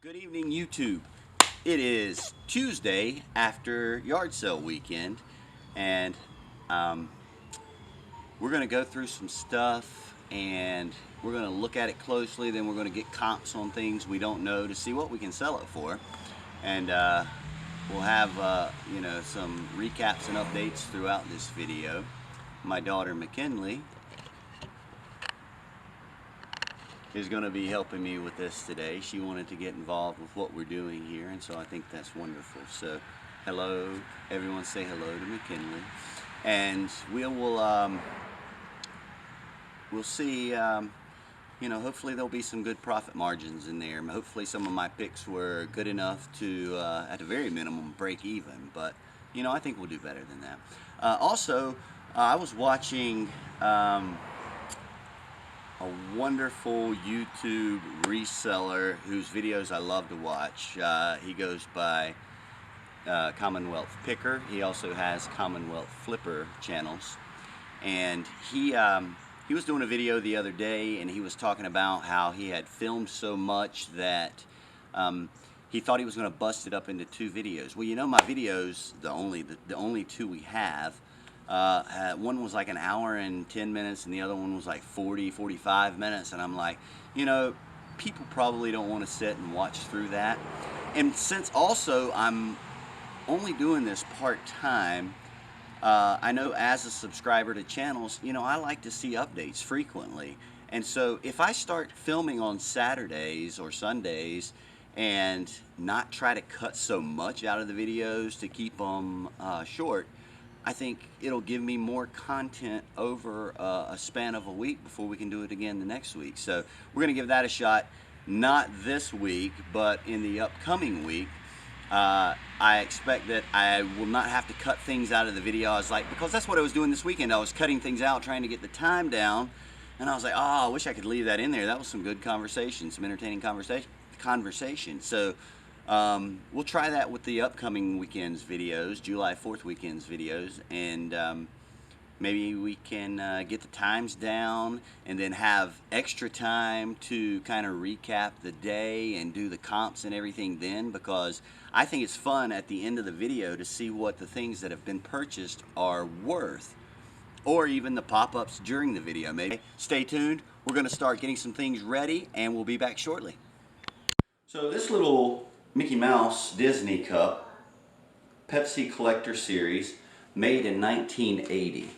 Good evening, YouTube. It is Tuesday after yard sale weekend, and we're going to go through some stuff, and we're going to look at it closely. Then we're going to get comps on things we don't know to see what we can sell it for, and we'll have some recaps and updates throughout this video. My daughter McKinley is going to be helping me with this today. She wanted to get involved with what we're doing here, and so I think that's wonderful. So hello, everyone, say hello to McKinley, and we'll see. Hopefully there'll be some good profit margins in there. Hopefully some of my picks were good enough to at the very minimum break even, but I think we'll do better than that. Also, I was watching a wonderful YouTube reseller whose videos I love to watch. He goes by Commonwealth Picker. He also has Commonwealth Flipper channels, and he was doing a video the other day, and he was talking about how he had filmed so much that he thought he was going to bust it up into two videos. Well, my videos, the only two we have, one was like an hour and 10 minutes and the other one was like 45 minutes, and I'm like, people probably don't want to sit and watch through that. And since also I'm only doing this part-time, I know as a subscriber to channels, I like to see updates frequently. And so if I start filming on Saturdays or Sundays and not try to cut so much out of the videos to keep them short, I think it'll give me more content over a span of a week before we can do it again the next week. So we're going to give that a shot, not this week, but in the upcoming week. I expect that I will not have to cut things out of the video. I was like, because that's what I was doing this weekend. I was cutting things out, trying to get the time down, and I was like, oh, I wish I could leave that in there. That was some good conversation, some entertaining conversation. So we'll try that with the upcoming weekend's videos, July 4th weekend's videos, and maybe we can get the times down and then have extra time to kind of recap the day and do the comps and everything then, because I think it's fun at the end of the video to see what the things that have been purchased are worth, or even the pop-ups during the video. Maybe stay tuned. We're going to start getting some things ready, and we'll be back shortly. So this little Mickey Mouse Disney cup, Pepsi Collector Series, made in 1980.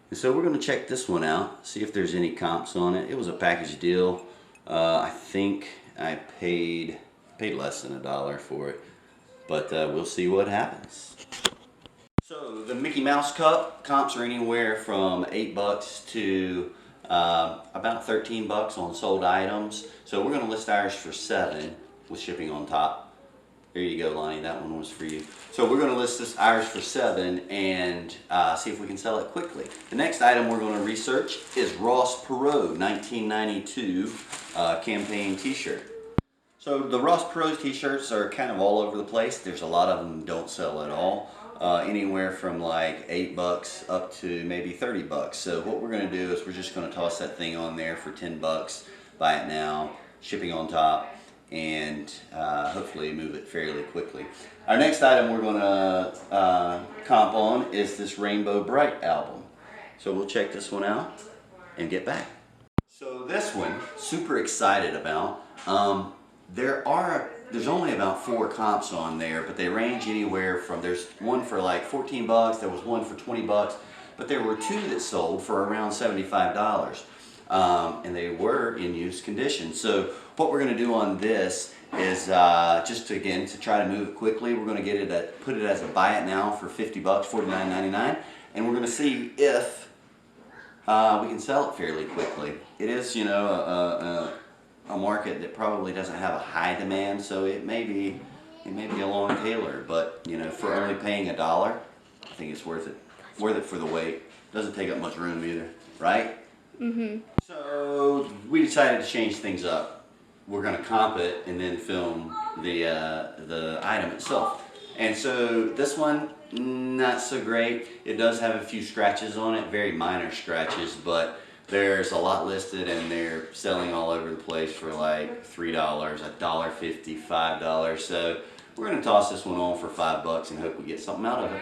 And so we're going to check this one out, see if there's any comps on it. It was a package deal. I think I paid less than $1 for it, but we'll see what happens. So the Mickey Mouse cup comps are anywhere from $8 to about 13 bucks on sold items. So we're going to list ours for $7 with shipping on top. There you go, Lonnie, that one was for you. So we're going to list ours for $7 and see if we can sell it quickly. The next item we're going to research is Ross Perot 1992 campaign t-shirt. So the Ross Perot t-shirts are kind of all over the place. There's a lot of them don't sell at all. Anywhere from like $8 up to maybe 30 bucks. So what we're going to do is we're just going to toss that thing on there for 10 bucks, buy it now, shipping on top, and hopefully move it fairly quickly. Our next item we're going to comp on is this Rainbow Bright album. So we'll check this one out and get back. So this one, super excited about. There's only about 4 comps on there, but they range anywhere from, there's one for like 14 bucks, there was one for 20 bucks, but there were 2 that sold for around $75. And they were in used condition. So what we're going to do on this is to try to move it quickly. We're going to put it as a buy it now for 50 bucks, $49.99, and we're going to see if we can sell it fairly quickly. It is, a market that probably doesn't have a high demand, so it may be a long tailer, but for only paying $1, I think it's worth it. Worth it for the weight. Doesn't take up much room either, right? Mm-hmm. So we decided to change things up. We're going to comp it and then film the item itself. And so this one, not so great. It does have a few scratches on it, very minor scratches, but There's a lot listed and they're selling all over the place for like $3, $1.50, $5. So we're gonna toss this one on for $5 and hope we get something out of it.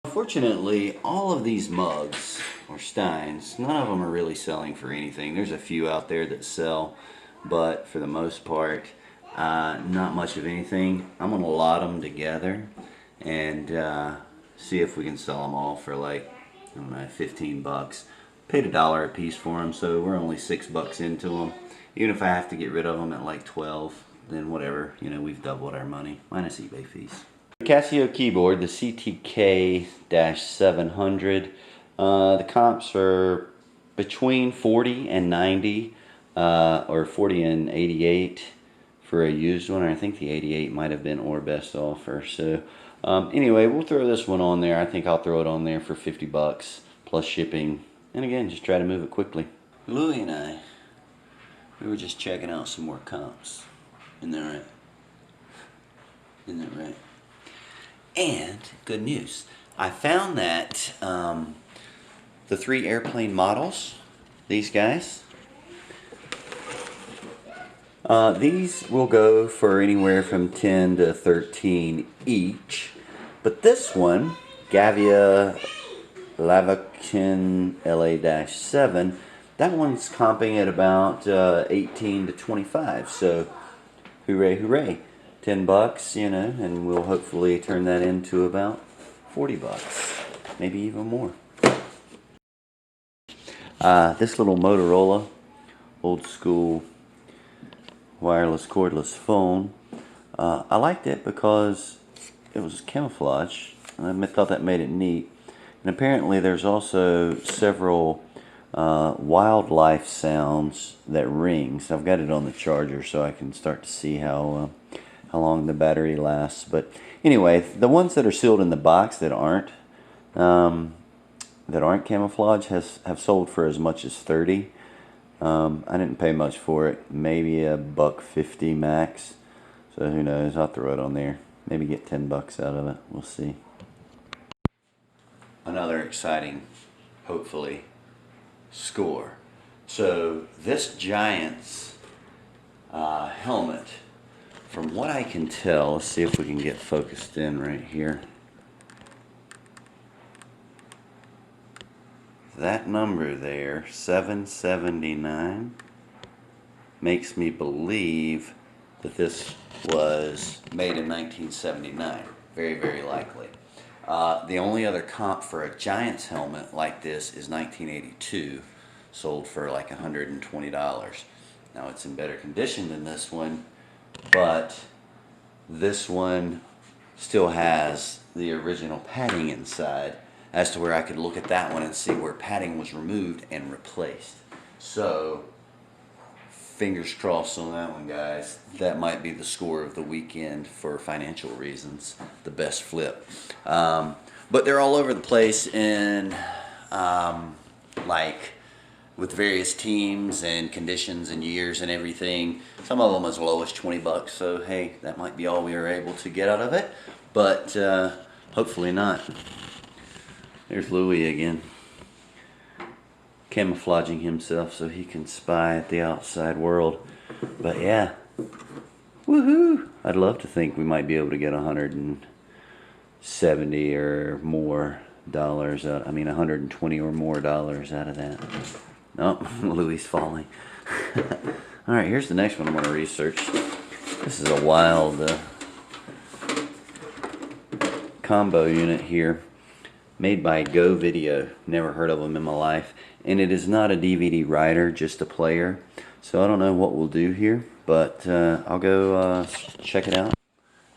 Unfortunately, all of these mugs or steins, none of them are really selling for anything. There's a few out there that sell, but for the most part, not much of anything. I'm gonna lot them together and see if we can sell them all for like, I don't know, 15 bucks. Paid $1 a piece for them, so we're only $6 into them. Even if I have to get rid of them at like 12, then whatever, you know, we've doubled our money, minus eBay fees. Casio keyboard, the CTK-700. The comps are between 40 and 90, or 40 and 88 for a used one. I think the 88 might have been our best offer. So anyway, we'll throw this one on there. I think I'll throw it on there for 50 bucks plus shipping. And again, just try to move it quickly. Louie and I, we were just checking out some more comps. Isn't that right? Isn't that right? And good news, I found that the 3 airplane models, these guys, these will go for anywhere from 10 to 13 each. But this one, Gavia Lavakin LA-7, that one's comping at about 18 to 25. So hooray, hooray. 10 bucks, you know, and we'll hopefully turn that into about 40 bucks, maybe even more. This little Motorola, old school wireless cordless phone, I liked it because it was camouflage, and I thought that made it neat. And apparently there's also several wildlife sounds that ring. So I've got it on the charger so I can start to see how long the battery lasts. But anyway, the ones that are sealed in the box that aren't camouflage have sold for as much as 30. I didn't pay much for it, maybe $1.50 max. So who knows? I'll throw it on there. Maybe get 10 bucks out of it. We'll see. Another exciting, hopefully, score. So this Giants helmet, from what I can tell, let's see if we can get focused in right here. That number there, 779, makes me believe that this was made in 1979. Very, very likely. The only other comp for a Giants helmet like this is 1982, sold for like $120. Now it's in better condition than this one, but this one still has the original padding inside, as to where I could look at that one and see where padding was removed and replaced. So fingers crossed on that one, guys. That might be the score of the weekend for financial reasons, the best flip. But they're all over the place in like with various teams and conditions and years and everything. Some of them as low as 20 bucks. So hey, that might be all we were able to get out of it, but hopefully not. There's Louie again, camouflaging himself so he can spy at the outside world. But yeah, woohoo! I'd love to think we might be able to get 170 or more dollars out. I mean, 120 or more dollars out of that. Nope, Louie's falling. All right, here's the next one I'm going to research. This is a wild combo unit here, made by Go Video. Never heard of them in my life. And it is not a DVD writer, just a player. So I don't know what we'll do here, but I'll go check it out.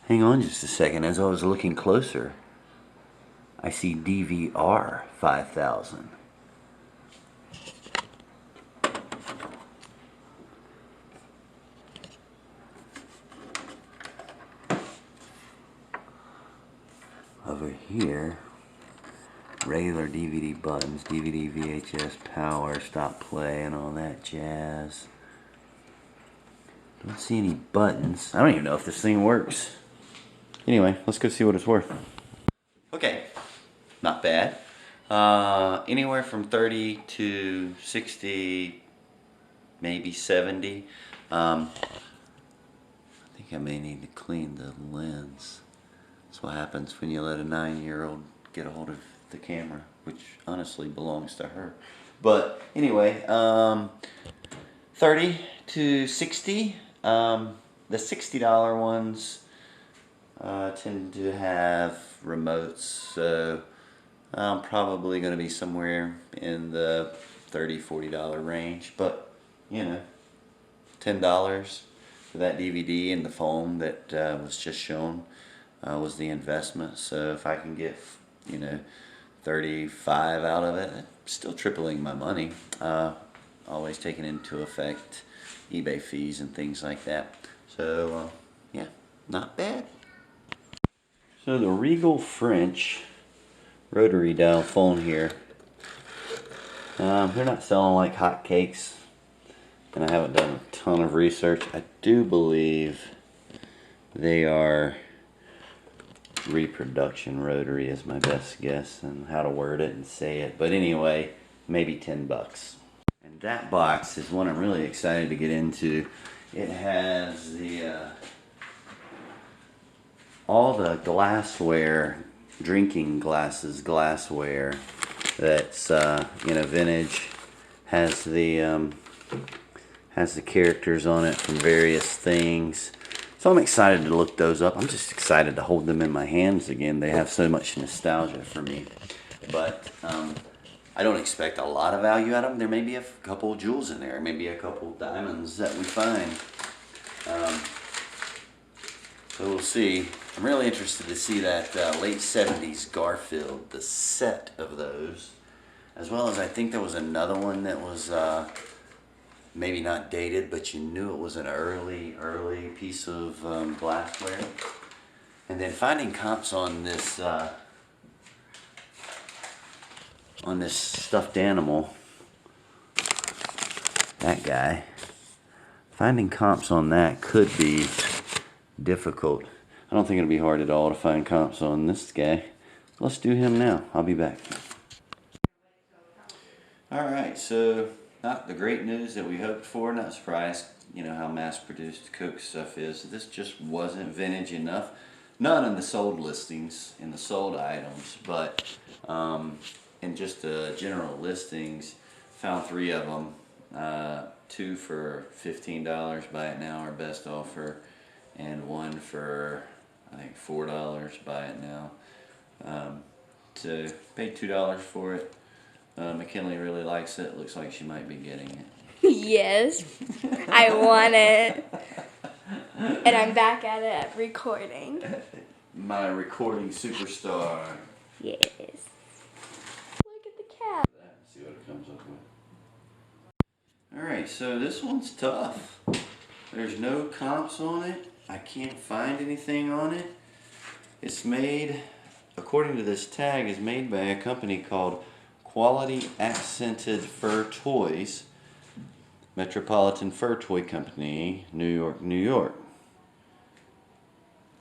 Hang on just a second. As I was looking closer, I see DVR 5000. Over here, regular DVD buttons, DVD, VHS, power, stop play, and all that jazz. Don't see any buttons. I don't even know if this thing works. Anyway, let's go see what it's worth. Okay, not bad. Anywhere from 30 to 60, maybe 70. I think I may need to clean the lens. That's what happens when you let a 9-year-old get a hold of the camera, which honestly belongs to her. But anyway, 30 to 60. The $60 ones tend to have remotes, so I'm probably going to be somewhere in the $30, $40 range. But, you know, $10 for that DVD and the foam that was just shown was the investment. So if I can get, you know, 35 out of it, still tripling my money. Always taking into effect eBay fees and things like that. So yeah, not bad. So the Regal French rotary dial phone here, they're not selling like hotcakes, and I haven't done a ton of research. I do believe they are reproduction rotary is my best guess and how to word it and say it. But anyway, maybe 10 bucks. And that box is one I'm really excited to get into. It has the all the glassware, drinking glasses, glassware that's you know, vintage. Has the characters on it from various things. So I'm excited to look those up. I'm just excited to hold them in my hands again. They have so much nostalgia for me. But I don't expect a lot of value out of them. There may be a couple of jewels in there, maybe a couple of diamonds that we find. So we'll see. I'm really interested to see that late 70s Garfield, the set of those. As well as I think there was another one that was maybe not dated, but you knew it was an early piece of glassware. And then finding comps on this stuffed animal, that guy. Finding comps on that could be difficult. I don't think it'll be hard at all to find comps on this guy. Let's do him now. I'll be back. Alright, so not the great news that we hoped for. Not surprised, you know how mass-produced Coke stuff is. This just wasn't vintage enough. Not in the sold listings, in the sold items, but in just the general listings, found 3 of them. 2 for $15, buy it now, our best offer, and 1 for I think $4, buy it now. So paid $2 for it. McKinley really likes it. Looks like she might be getting it. Yes, I want it. And I'm back at it at recording. My recording superstar. Yes. Look at the cat. See what it comes up with. Alright, so this one's tough. There's no comps on it. I can't find anything on it. It's made, according to this tag, is made by a company called Quality Accented Fur Toys, Metropolitan Fur Toy Company, New York, New York.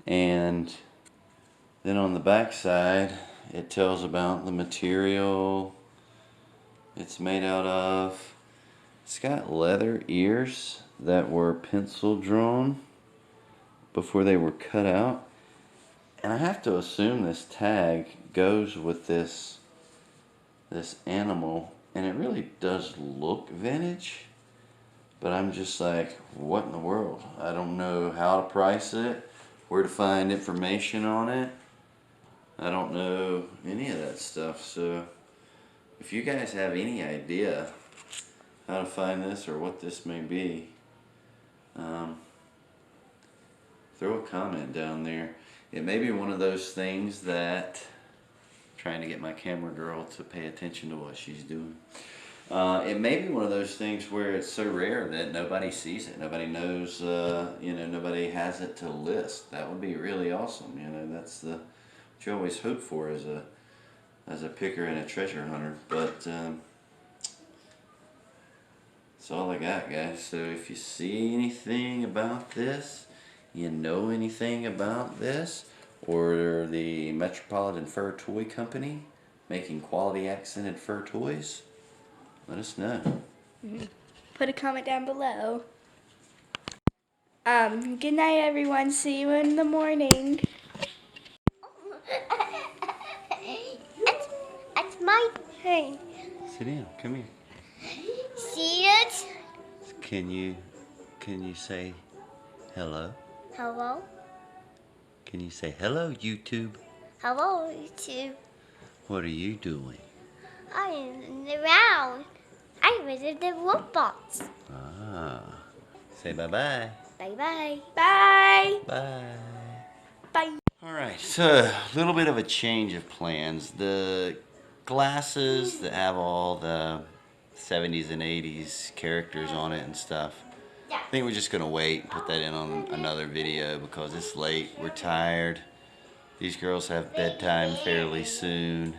And then on the back side, it tells about the material it's made out of. It's got leather ears that were pencil drawn before they were cut out. And I have to assume this tag goes with this animal, and it really does look vintage, but I'm just like, what in the world? I don't know how to price it, where to find information on it. I don't know any of that stuff. So if you guys have any idea how to find this or what this may be, throw a comment down there. It may be one of those things that, trying to get my camera girl to pay attention to what she's doing. It may be one of those things where it's so rare that nobody sees it, nobody knows, you know, nobody has it to list. That would be really awesome. You know, that's what you always hope for as a picker and a treasure hunter. But that's all I got, guys. So if you see anything about this, you know anything about this, or the Metropolitan Fur Toy Company, making quality accented fur toys, let us know. Put a comment down below. Good night, everyone. See you in the morning. It's my turn. Sit down. Come here. See it? Can you say hello? Hello? Can you say hello, YouTube? Hello, YouTube. What are you doing? I'm around. I visit the robots. Ah. Say bye-bye. Bye-bye. Bye. Bye. Bye. Alright, so a little bit of a change of plans. The glasses that have all the 70s and 80s characters on it and stuff, I think we're just going to wait and put that in on another video because it's late. We're tired. These girls have bedtime fairly soon.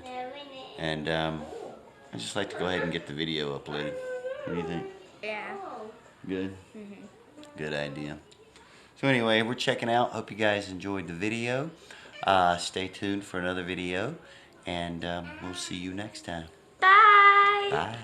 And I'd just like to go ahead and get the video uploaded. What do you think? Yeah. Good? Good idea. So anyway, we're checking out. Hope you guys enjoyed the video. Stay tuned for another video. And we'll see you next time. Bye. Bye.